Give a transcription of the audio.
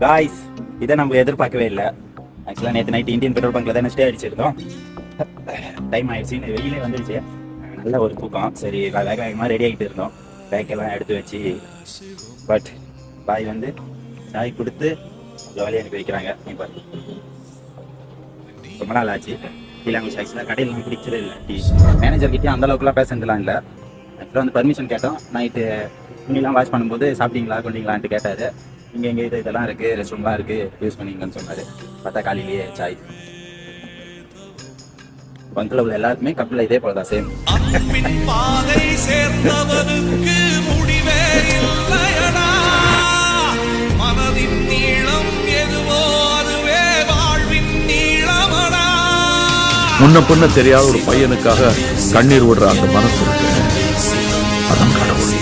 Guys, இதை நம்ம எதிர்பார்க்கவே இல்லை. ஆக்சுவலாக நேற்று நைட் இந்தியன் பெட்ரோல் பங்க்ல தானே ஸ்டே அடிச்சிருந்தோம். டைம் ஆயிடுச்சு, வெயிலே வந்துடுச்சு. நல்ல ஒரு தூக்கம். சரி வேக வேகமாக ரெடி ஆகிட்டு இருந்தோம். பேக்கெல்லாம் எடுத்து வச்சு, பட் பாய் வந்து சாய் கொடுத்து ஜாலியாக அனுப்பி வைக்கிறாங்க. இப்போ ரொம்ப நாள் ஆச்சு டீ லாங்குவேஜ். ஆக்சுவலாக கடையில் பிடிச்சதே இல்லை டீ. மேனேஜர்கிட்டையும் அந்த அளவுக்குலாம் பேசுறதுலாம் இல்லை. ஆக்சுவலாக வந்து பர்மிஷன் கேட்டோம். நைட்டு துணிலாம் வாஷ் பண்ணும்போது சாப்பிட்டீங்களா கொண்டீங்களான்ட்டு கேட்டார். இங்கே எங்கே இதெல்லாம் இருக்குது, ரெஸ்ட் ரூம்லாம் இருக்குது, யூஸ் பண்ணிங்கன்னு சொன்னார். பார்த்தா காலையிலேயே சாய். பங்கில் உள்ள எல்லாருக்குமே கப்பில் இதே போல தான் சேம். முன்ன பின்ன தெரியாத ஒரு பையனுக்காக கண்ணீர் விடுற அந்த மனசு இருக்கு, அதான் கடவுள்.